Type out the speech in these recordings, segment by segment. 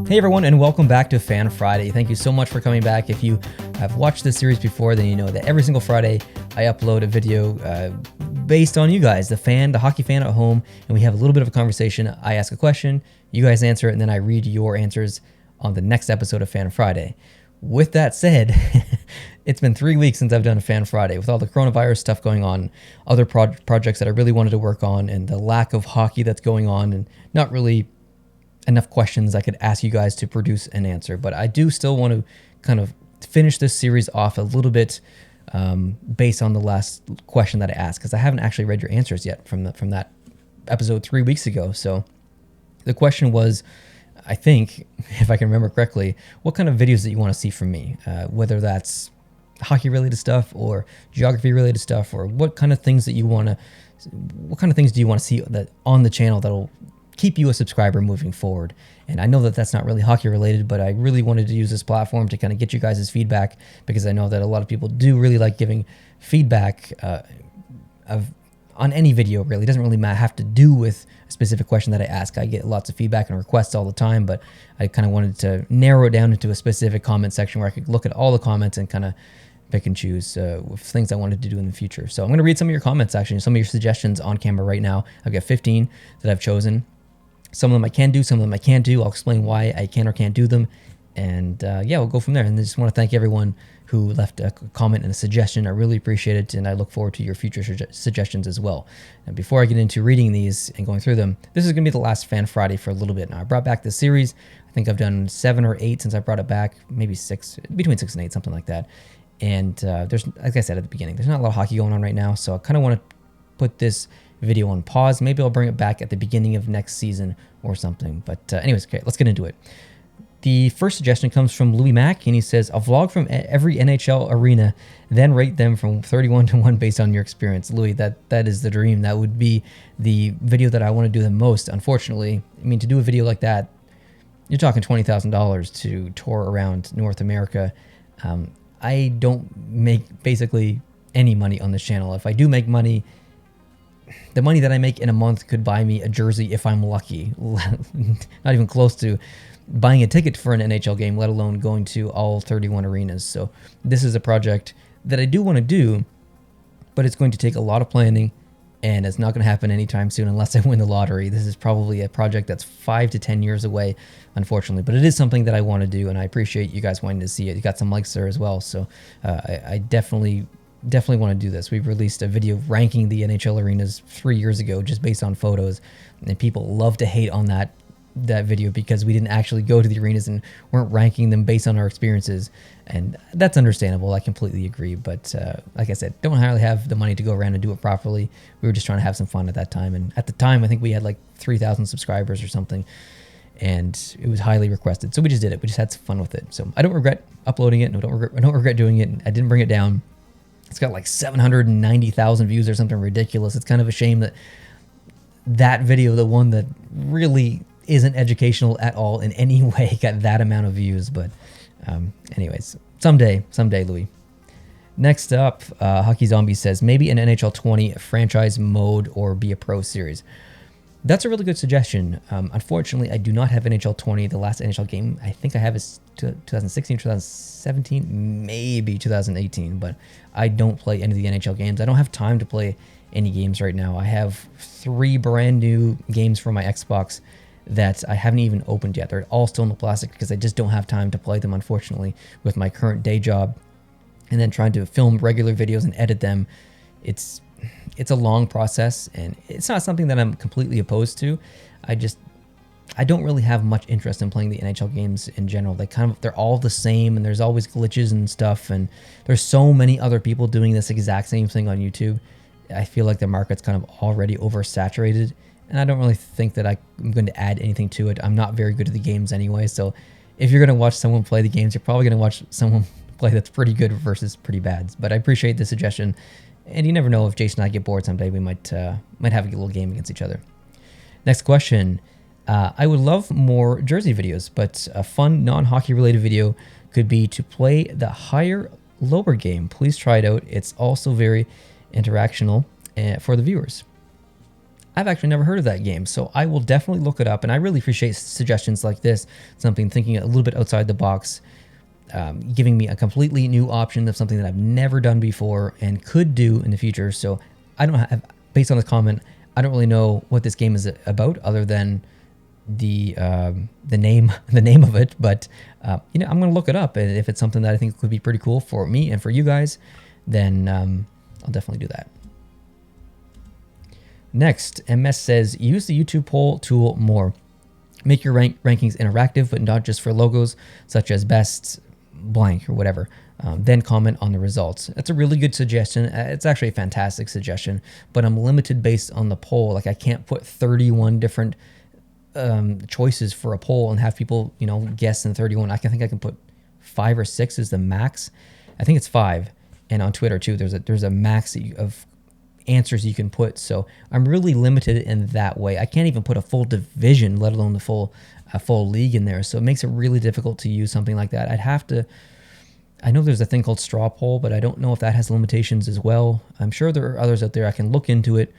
Hey everyone, and welcome back to Fan Friday. Thank you so much for coming back. If you have watched this series before, then you know that every single Friday I upload a video based on you guys, the hockey fan at home, and we have a little bit of a conversation. I ask a question, you guys answer it, and then I read your answers on the next episode of Fan Friday. With that said, it's been 3 weeks since I've done a Fan Friday with all the coronavirus stuff going on, other projects that I really wanted to work on, and the lack of hockey that's going on, and not really enough questions I could ask you guys to produce an answer. But I do still want to kind of finish this series off a little bit based on the last question that I asked, because I haven't actually read your answers yet from that episode 3 weeks ago. So the question was, I think, if I can remember correctly, what kind of videos that you want to see from me, whether that's hockey related stuff or geography related stuff, or what kind of things do you want to see that on the channel that'll keep you a subscriber moving forward. And I know that that's not really hockey related, but I really wanted to use this platform to kind of get you guys' feedback, because I know that a lot of people do really like giving feedback on any video. Really, it doesn't really have to do with a specific question that I ask. I get lots of feedback and requests all the time, but I kind of wanted to narrow it down into a specific comment section where I could look at all the comments and kind of pick and choose with things I wanted to do in the future. So I'm going to read some of your comments, actually, some of your suggestions on camera right now. I've got 15 that I've chosen. Some of them I can do, some of them I can't do. I'll explain why I can or can't do them. And yeah, we'll go from there. And I just want to thank everyone who left a comment and a suggestion. I really appreciate it, and I look forward to your future suggestions as well. And before I get into reading these and going through them, this is going to be the last Fan Friday for a little bit. Now, I brought back this series. I think I've done 7 or 8 since I brought it back, maybe 6, between 6 and 8, something like that. And there's, like I said at the beginning, there's not a lot of hockey going on right now, so I kind of want to put this video on pause. Maybe I'll bring it back at the beginning of next season or something. But anyways, okay, let's get into it. The first suggestion comes from Louis Mack, and he says, a vlog from every NHL arena, then rate them from 31 to 1 based on your experience. Louis, that is the dream. That would be the video that I want to do the most. Unfortunately, I mean, to do a video like that, you're talking $20,000 to tour around North America. I don't make basically any money on this channel. If I do make money, the money that I make in a month could buy me a jersey if I'm lucky. Not even close to buying a ticket for an NHL game, let alone going to all 31 arenas. So this is a project that I do want to do, but it's going to take a lot of planning, and it's not going to happen anytime soon unless I win the lottery. This is probably a project that's 5 to 10 years away, unfortunately, but it is something that I want to do, and I appreciate you guys wanting to see it. You got some likes there as well, so I definitely want to do this. We've released a video ranking the NHL arenas 3 years ago just based on photos, and people love to hate on that video because we didn't actually go to the arenas and weren't ranking them based on our experiences, and that's understandable. I completely agree, but like I said, don't really have the money to go around and do it properly. We were just trying to have some fun at that time, and at the time I think we had like 3,000 subscribers or something, and it was highly requested, so we just did it. We just had some fun with it. So I don't regret uploading it, and I don't regret doing it. I didn't bring it down. It's got like 790,000 views or something ridiculous. It's kind of a shame that that video, the one that really isn't educational at all in any way, got that amount of views. But anyways, someday, Louis. Next up, Hockey Zombie says, maybe an NHL 20 franchise mode or be a pro series. That's a really good suggestion. Unfortunately, I do not have NHL 20. The last NHL game I think I have is 2016, 2017, maybe 2018, but I don't play any of the NHL games. I don't have time to play any games right now. I have 3 brand new games for my Xbox that I haven't even opened yet. They're all still in the plastic because I just don't have time to play them, unfortunately, with my current day job. And then trying to film regular videos and edit them, it's a long process, and it's not something that I'm completely opposed to. I don't really have much interest in playing the NHL games in general. They're all the same, and there's always glitches and stuff, and there's so many other people doing this exact same thing on YouTube. I feel like the market's kind of already oversaturated, and I don't really think that I'm going to add anything to it. I'm not very good at the games anyway, so if you're going to watch someone play the games, you're probably going to watch someone play that's pretty good versus pretty bad. But I appreciate the suggestion. And you never know, if Jason and I get bored someday, we might have a little game against each other. Next question. I would love more jersey videos, but a fun non-hockey related video could be to play the higher lower game. Please try it out. It's also very interactional for the viewers. I've actually never heard of that game, so I will definitely look it up. And I really appreciate suggestions like this, something thinking a little bit outside the box, giving me a completely new option of something that I've never done before and could do in the future. So I don't have, based on this comment, I don't really know what this game is about other than the name of it. But I'm going to look it up, and if it's something that I think could be pretty cool for me and for you guys, then I'll definitely do that. Next, MS says, use the YouTube poll tool more. Make your rankings interactive, but not just for logos, such as best blank or whatever. Then comment on the results. That's a really good suggestion. It's actually a fantastic suggestion, but I'm limited based on the poll. Like, I can't put 31 different choices for a poll and have people, guess in 31. I think I can put 5 or 6 is the max. I think it's 5. And on Twitter too, there's a max of answers you can put. So I'm really limited in that way. I can't even put a full division, let alone a full league in there. So it makes it really difficult to use something like that. I'd have to, I know there's a thing called straw poll, but I don't know if that has limitations as well. I'm sure there are others out there. I can look into it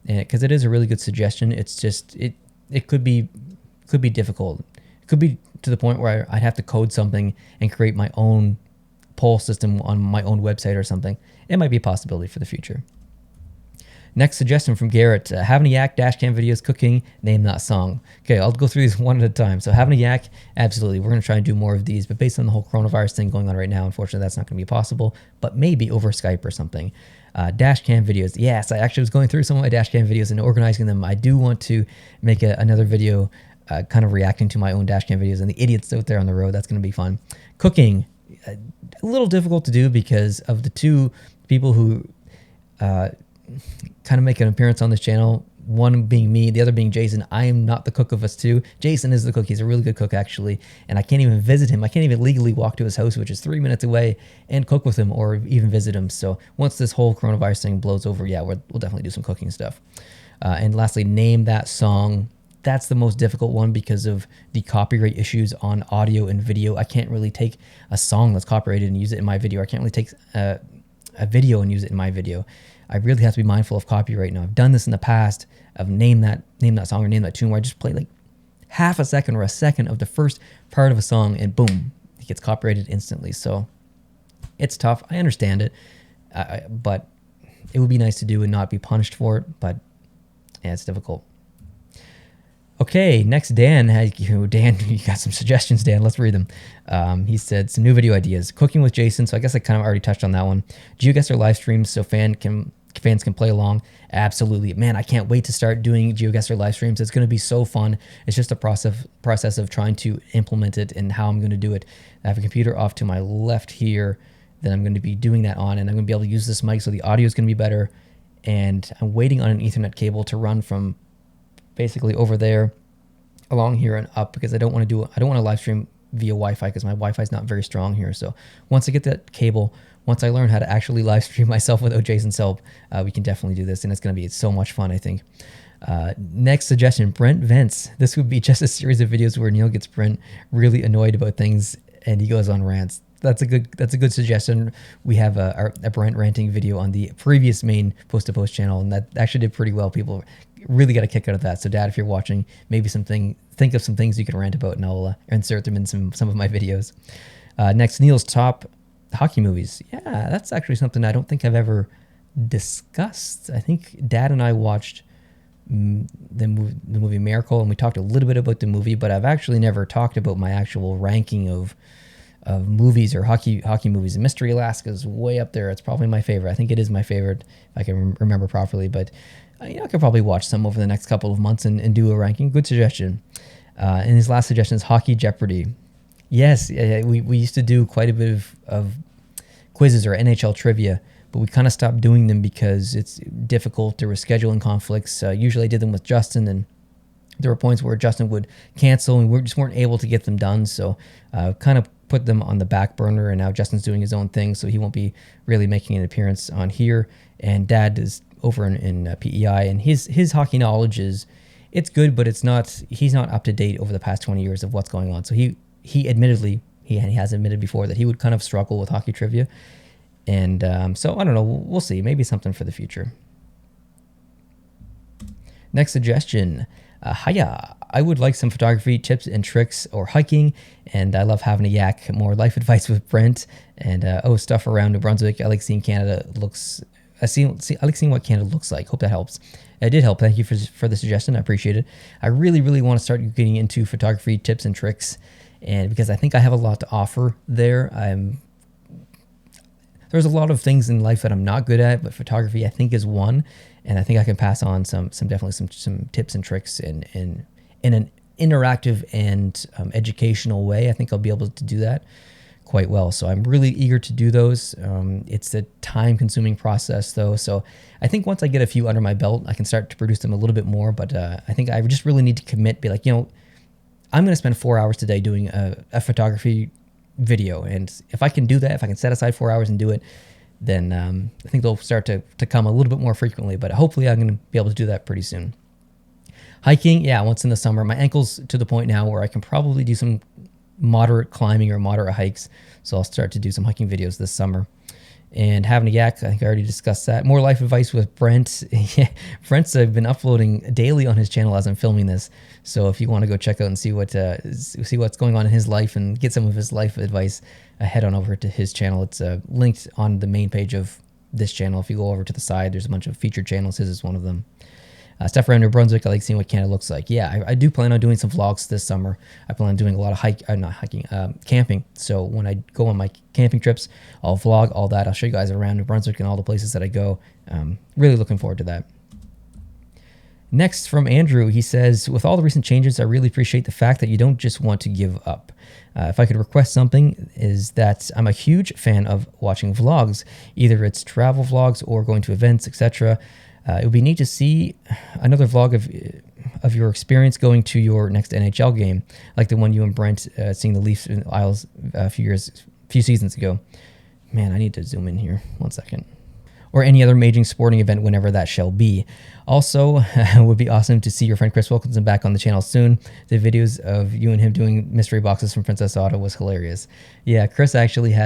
because it is a really good suggestion. It's just, it could be difficult. It could be to the point where I'd have to code something and create my own poll system on my own website or something. It might be a possibility for the future. Next suggestion from Garrett, having a yak, dashcam videos, cooking, name that song. Okay, I'll go through these one at a time. So having a yak, absolutely. We're going to try and do more of these, but based on the whole coronavirus thing going on right now, unfortunately, that's not going to be possible, but maybe over Skype or something. Dashcam videos. Yes, I actually was going through some of my dashcam videos and organizing them. I do want to make another video kind of reacting to my own dashcam videos and the idiots out there on the road. That's going to be fun. Cooking, a little difficult to do because of the two people who kind of make an appearance on this channel, one being me, the other being Jason. I am not the cook of us two. Jason is the cook. He's a really good cook, actually, and I can't even visit him. I can't even legally walk to his house, which is 3 minutes away, and cook with him or even visit him. So once this whole coronavirus thing blows over, yeah, we'll definitely do some cooking stuff. And lastly, name that song. That's the most difficult one because of the copyright issues on audio and video. I can't really take a song that's copyrighted and use it in my video. I can't really take a video and use it in my video. I really have to be mindful of copyright. Now, I've done this in the past of name that song or name that tune where I just play like half a second or a second of the first part of a song and boom, it gets copyrighted instantly. So it's tough. I understand it, but it would be nice to do and not be punished for it. But yeah, it's difficult. Okay, next Dan, you got some suggestions, Dan. Let's read them. He said some new video ideas. Cooking with Jason. So I guess I kind of already touched on that one. GeoGuessr live streams so fans can play along. Absolutely, man. I can't wait to start doing GeoGuessr live streams. It's going to be so fun. It's just a process of trying to implement it and how I'm going to do it. I have a computer off to my left here that I'm going to be doing that on, and I'm going to be able to use this mic so the audio is going to be better. And I'm waiting on an Ethernet cable to run from basically over there along here and up because I don't want to live stream via Wi-Fi because my Wi-Fi is not very strong here. So once I get that cable, once I learn how to actually live stream myself without Jason's help, we can definitely do this, and it's going to be so much fun, I think. Next suggestion, Brent Vents. This would be just a series of videos where Neil gets Brent really annoyed about things and he goes on rants. That's a good suggestion. We have a Brent ranting video on the previous main Post to Post channel, and that actually did pretty well. People really got a kick out of that. So Dad, if you're watching, maybe think of some things you can rant about, and I'll insert them in some of my videos. Next, Neil's top hockey movies. Yeah, that's actually something I don't think I've ever discussed. I think Dad and I watched the movie Miracle, and we talked a little bit about the movie, but I've actually never talked about my actual ranking of movies or hockey movies. Mystery Alaska is way up there. It's probably my favorite. I think it is my favorite if I can remember properly, but I could probably watch some over the next couple of months and do a ranking. Good suggestion. And his last suggestion is Hockey Jeopardy. Yes, we used to do quite a bit of quizzes or NHL trivia, but we kind of stopped doing them because it's difficult. There were scheduling conflicts. Usually I did them with Justin, and there were points where Justin would cancel and we just weren't able to get them done. So kind of put them on the back burner, and now Justin's doing his own thing, so he won't be really making an appearance on here. And Dad is over in PEI, and his hockey knowledge it's good, but he's not up to date over the past 20 years of what's going on. So he admittedly, he has admitted before that he would kind of struggle with hockey trivia. And so I don't know, we'll see, maybe something for the future. Next suggestion. Hiya, I would like some photography tips and tricks or hiking, and I love having a yak. More life advice with Brent, and stuff around New Brunswick. I like seeing Canada looks. I like seeing what Canada looks like. Hope that helps. It did help. Thank you for the suggestion. I appreciate it. I really, really want to start getting into photography tips and tricks, and because I think I have a lot to offer there. There's a lot of things in life that I'm not good at, but photography I think is one, and I think I can pass on some tips and tricks in an interactive and educational way. I think I'll be able to do that quite well. So I'm really eager to do those. It's a time-consuming process though, so I think once I get a few under my belt, I can start to produce them a little bit more. But I think I just really need to commit, be like, I'm going to spend 4 hours today doing a photography video, and if I can do that, if I can set aside 4 hours and do it, then I think they'll start to come a little bit more frequently. But hopefully I'm going to be able to do that pretty soon. Hiking, yeah, once in the summer. My ankle's to the point now where I can probably do some moderate climbing or moderate hikes, so I'll start to do some hiking videos this summer. And having a yak, I think I already discussed that. More life advice with Brent. Brent's been uploading daily on his channel as I'm filming this, so if you want to go check out and see what's going on in his life and get some of his life advice, head on over to his channel. It's linked on the main page of this channel. If you go over to the side, there's a bunch of featured channels. His is one of them. Stuff around New Brunswick, I like seeing what Canada looks like. Yeah, I do plan on doing some vlogs this summer. I plan on doing a lot of camping. So when I go on my camping trips, I'll vlog all that. I'll show you guys around New Brunswick and all the places that I go. Really looking forward to that. Next from Andrew, he says, with all the recent changes, I really appreciate the fact that you don't just want to give up. If I could request something, is that I'm a huge fan of watching vlogs. Either it's travel vlogs or going to events, etc. It would be neat to see another vlog of your experience going to your next NHL game, like the one you and Brent seeing the Leafs in the Isles a few seasons ago. Man, I need to zoom in here. 1 second. Or any other major sporting event whenever that shall be. Also, it would be awesome to see your friend Chris Wilkinson back on the channel soon. The videos of you and him doing mystery boxes from Princess Auto was hilarious. Yeah, Chris actually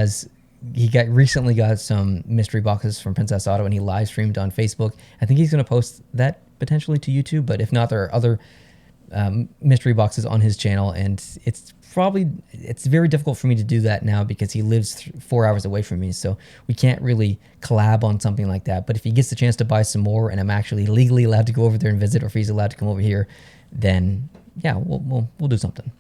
recently got some mystery boxes from Princess Auto, and he live streamed on Facebook. I think he's going to post that potentially to YouTube, but if not, there are other mystery boxes on his channel, and it's very difficult for me to do that now because he lives 4 hours away from me, so we can't really collab on something like that. But if he gets the chance to buy some more and I'm actually legally allowed to go over there and visit, or if he's allowed to come over here, then yeah, we'll do something.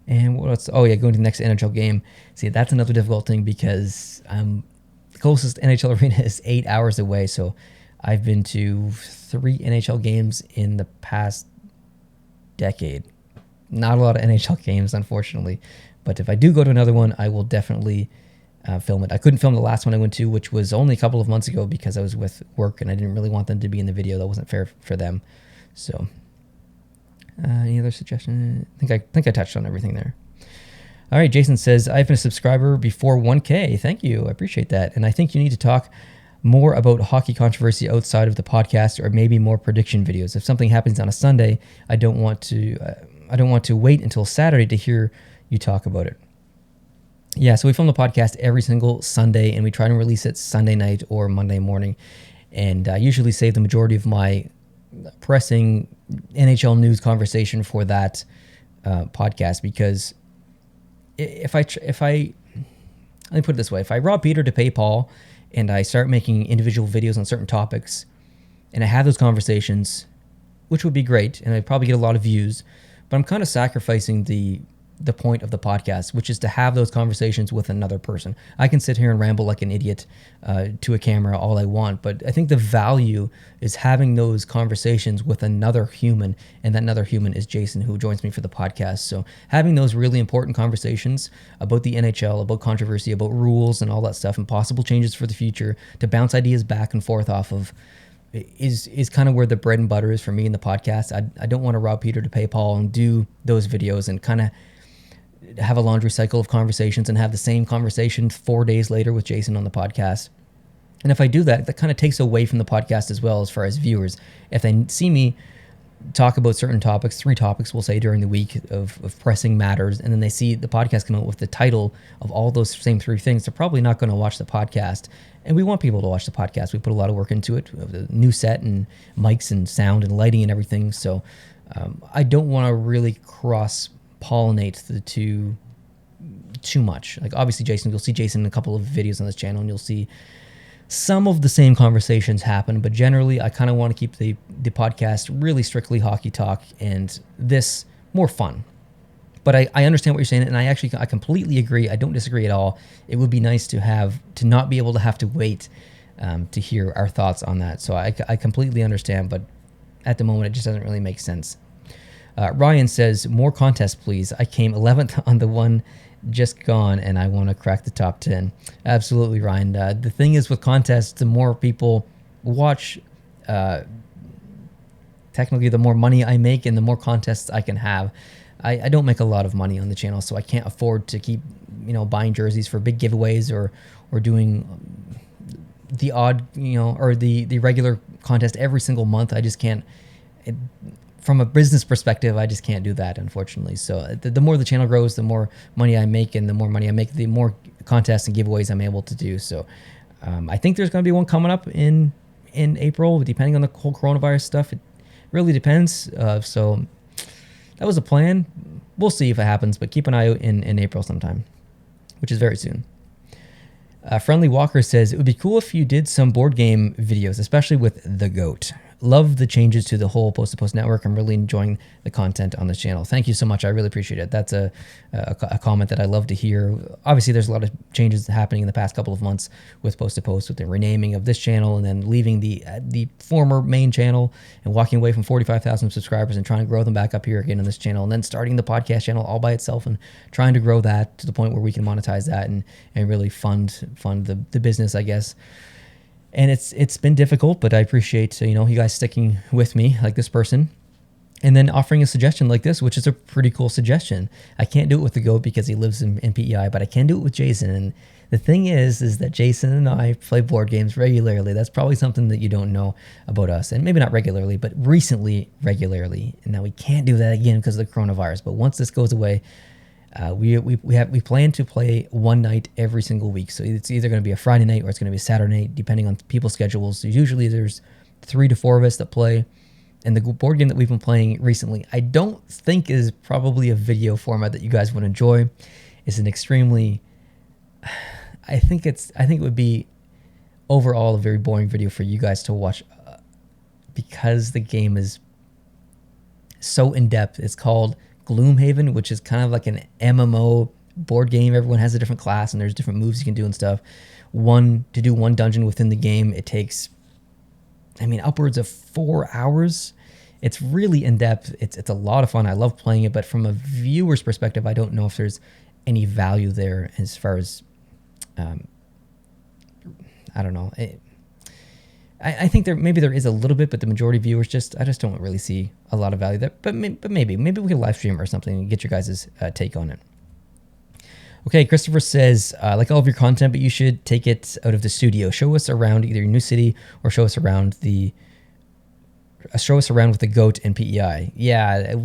And what else? Oh yeah, going to the next NHL game. See, that's another difficult thing because the closest NHL arena is 8 hours away. So I've been to 3 NHL games in the past decade. Not a lot of NHL games, unfortunately. But if I do go to another one, I will definitely film it. I couldn't film the last one I went to, which was only a couple of months ago because I was with work and I didn't really want them to be in the video. That wasn't fair for them. So... any other suggestion? I think I touched on everything there. All right, Jason says, I've been a subscriber before 1K. Thank you. I appreciate that. And I think you need to talk more about hockey controversy outside of the podcast, or maybe more prediction videos. If something happens on a Sunday, I don't want to wait until Saturday to hear you talk about it. Yeah, so we film the podcast every single Sunday, and we try to release it Sunday night or Monday morning. And I usually save the majority of my pressing NHL news conversation for that podcast, because if I let me put it this way, if I rob Peter to pay Paul and I start making individual videos on certain topics and I have those conversations, which would be great and I'd probably get a lot of views, but I'm kind of sacrificing the point of the podcast, which is to have those conversations with another person. I can sit here and ramble like an idiot to a camera all I want, but I think the value is having those conversations with another human, and that another human is Jason, who joins me for the podcast. So having those really important conversations about the NHL, about controversy, about rules and all that stuff, and possible changes for the future, to bounce ideas back and forth off of, is kind of where the bread and butter is for me in the podcast. I don't want to rob Peter to pay Paul and do those videos and kind of have a laundry cycle of conversations and have the same conversation 4 days later with Jason on the podcast. And if I do that, that kind of takes away from the podcast as well as far as viewers. If they see me talk about certain topics, 3 topics we'll say during the week of pressing matters, and then they see the podcast come out with the title of all those same 3 things, they're probably not going to watch the podcast. And we want people to watch the podcast. We put a lot of work into it, the new set and mics and sound and lighting and everything. So I don't want to really cross-pollinate the two too much. Like obviously Jason, you'll see Jason in a couple of videos on this channel, and you'll see some of the same conversations happen, but generally I kind of want to keep the podcast really strictly hockey talk and this more fun. But I understand what you're saying, and I completely agree. I don't disagree at all. It would be nice to not be able to have to wait to hear our thoughts on that. So I completely understand, but at the moment it just doesn't really make sense. Ryan says, more contests, please. I came 11th on the one just gone, and I want to crack the top 10. Absolutely, Ryan. The thing is with contests, the more people watch, technically the more money I make and the more contests I can have. I don't make a lot of money on the channel, so I can't afford to keep buying jerseys for big giveaways or doing the odd or the regular contest every single month. I just can't. From a business perspective, I just can't do that, unfortunately. So the more the channel grows, the more money I make, and the more money I make, the more contests and giveaways I'm able to do. So I think there's going to be one coming up in April, depending on the whole coronavirus stuff. It really depends. So that was a plan. We'll see if it happens, but keep an eye out in April sometime, which is very soon. Friendly Walker says, it would be cool if you did some board game videos, especially with the GOAT. Love the changes to the whole Post to Post network. I'm really enjoying the content on this channel. Thank you so much. I really appreciate it. That's a comment that I love to hear. Obviously, there's a lot of changes happening in the past couple of months with Post to Post, with the renaming of this channel and then leaving the former main channel and walking away from 45,000 subscribers and trying to grow them back up here again on this channel, and then starting the podcast channel all by itself and trying to grow that to the point where we can monetize that and really fund the business, I guess. And it's been difficult, but I appreciate you guys sticking with me, like this person, and then offering a suggestion like this, which is a pretty cool suggestion. I can't do it with the GOAT because he lives in PEI, but I can do it with Jason. And the thing is that Jason and I play board games regularly. That's probably something that you don't know about us, and maybe not regularly, but recently regularly. And now we can't do that again because of the coronavirus. But once this goes away, we plan to play one night every single week. So it's either going to be a Friday night or it's going to be a Saturday night, depending on people's schedules. So usually there's 3 to 4 of us that play. And the board game that we've been playing recently, I don't think is probably a video format that you guys would enjoy. It's an extremely, I think it would be overall a very boring video for you guys to watch because the game is so in depth. It's called Gloomhaven, which is kind of like an MMO board game. Everyone has a different class and there's different moves you can do and stuff. To do one dungeon within the game, it takes, upwards of 4 hours. It's really in depth. It's a lot of fun. I love playing it, but from a viewer's perspective, I don't know if there's any value there as far as, I don't know. I think there is a little bit, but the majority of viewers I just don't really see a lot of value there. But maybe we can live stream or something and get your guys' take on it. Okay, Christopher says, like all of your content, but you should take it out of the studio. Show us around either your new city or show us around with the GOAT and PEI. Yeah,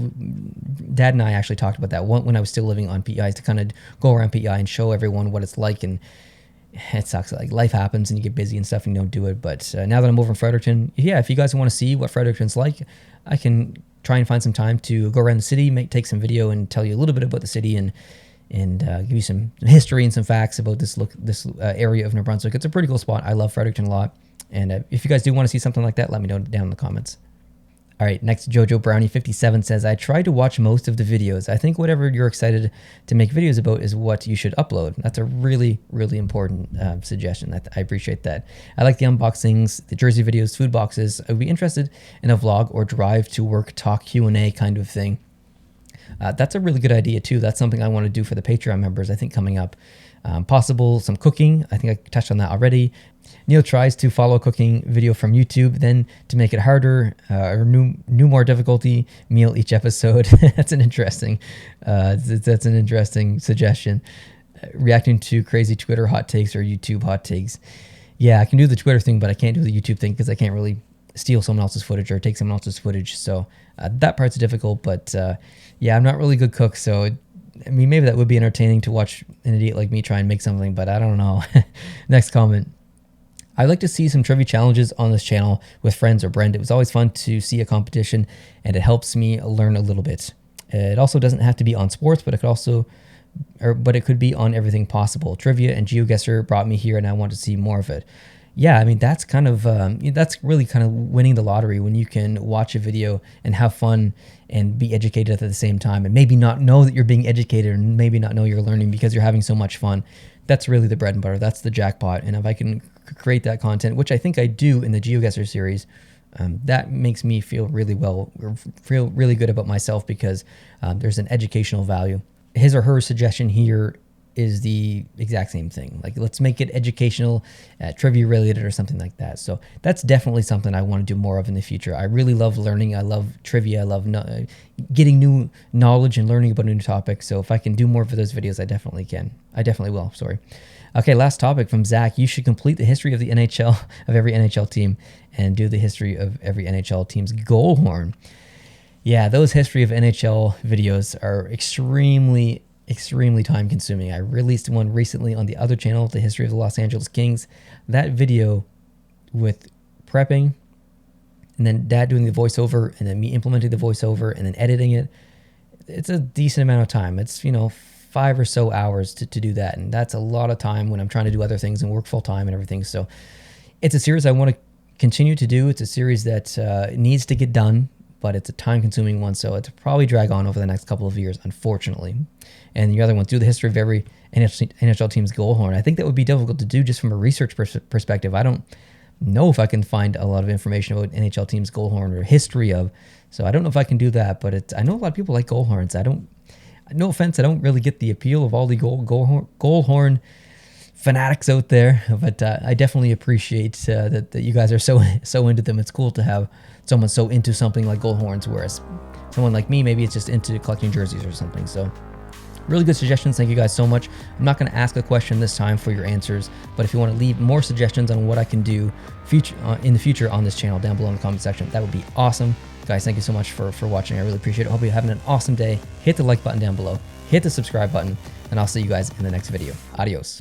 Dad and I actually talked about that when I was still living on PEI, to kind of go around PEI and show everyone what it's like. And it sucks. Like, life happens and you get busy and stuff and you don't do it. But now that I'm over in Fredericton, yeah, if you guys want to see what Fredericton's like, I can try and find some time to go around the city, take some video and tell you a little bit about the city and give you some history and some facts about this area of New Brunswick. It's a pretty cool spot. I love Fredericton a lot. And if you guys do want to see something like that, let me know down in the comments. All right, next, Jojo Brownie 57 says, I try to watch most of the videos. I think whatever you're excited to make videos about is what you should upload. That's a really, really important suggestion. I appreciate that. I like the unboxings, the jersey videos, food boxes. I would be interested in a vlog or drive to work talk Q&A kind of thing. That's a really good idea too. That's something I want to do for the Patreon members, I think, coming up. Possible some cooking. I think I touched on that already. Neil tries to follow a cooking video from YouTube, then to make it harder or new more difficulty meal each episode. That's an interesting suggestion. Reacting to crazy Twitter hot takes or YouTube hot takes. Yeah, I can do the Twitter thing, but I can't do the YouTube thing because I can't really steal someone else's footage or take someone else's footage. So that part's difficult, but yeah, I'm not really a good cook. So, I mean, maybe that would be entertaining to watch an idiot like me try and make something, but I don't know. Next comment. I like to see some trivia challenges on this channel with friends or Brent. It was always fun to see a competition, and it helps me learn a little bit. It also doesn't have to be on sports, but it could also, but it could be on everything possible. Trivia and GeoGuessr brought me here, and I want to see more of it. Yeah, I mean, that's kind of, that's really kind of winning the lottery when you can watch a video and have fun and be educated at the same time, and maybe not know that you're being educated and maybe not know you're learning because you're having so much fun. That's really the bread and butter. That's the jackpot. And if I can create that content, which I think I do in the GeoGuessr series, that makes me feel really well, feel really good about myself because there's an educational value. His or her suggestion here is the exact same thing. Like, let's make it educational, trivia related or something like that. So that's definitely something I want to do more of in the future. I really love learning. I love trivia. I love getting new knowledge and learning about new topics. So if I can do more for those videos, I definitely can. I definitely will, sorry. Okay, last topic from Zach. You should complete the history of the NHL, of every NHL team, and do the history of every NHL team's goal horn. Yeah, those history of NHL videos are extremely time consuming. I released one recently on the other channel, the history of the Los Angeles Kings. That video with prepping and then Dad doing the voiceover and then me implementing the voiceover and then editing it, it's a decent amount of time. It's, 5 or so hours to do that. And that's a lot of time when I'm trying to do other things and work full time and everything. So it's a series I want to continue to do. It's a series that needs to get done, but it's a time consuming one. So it's probably drag on over the next couple of years, unfortunately. And the other one, do the history of every NHL team's goal horn. I think that would be difficult to do just from a research perspective. I don't know if I can find a lot of information about NHL team's goal horn or history of. So I don't know if I can do that, but I know a lot of people like goal horns. No offense, I don't really get the appeal of all the goal horn fanatics out there, but I definitely appreciate that you guys are so into them. It's cool to have someone so into something like goal horns, whereas someone like me, maybe it's just into collecting jerseys or something. So really good suggestions. Thank you guys so much. I'm not going to ask a question this time for your answers, but if you want to leave more suggestions on what I can do in the future on this channel down below in the comment section, that would be awesome. Guys, thank you so much for watching. I really appreciate it. Hope you're having an awesome day. Hit the like button down below. Hit the subscribe button, and I'll see you guys in the next video. Adios.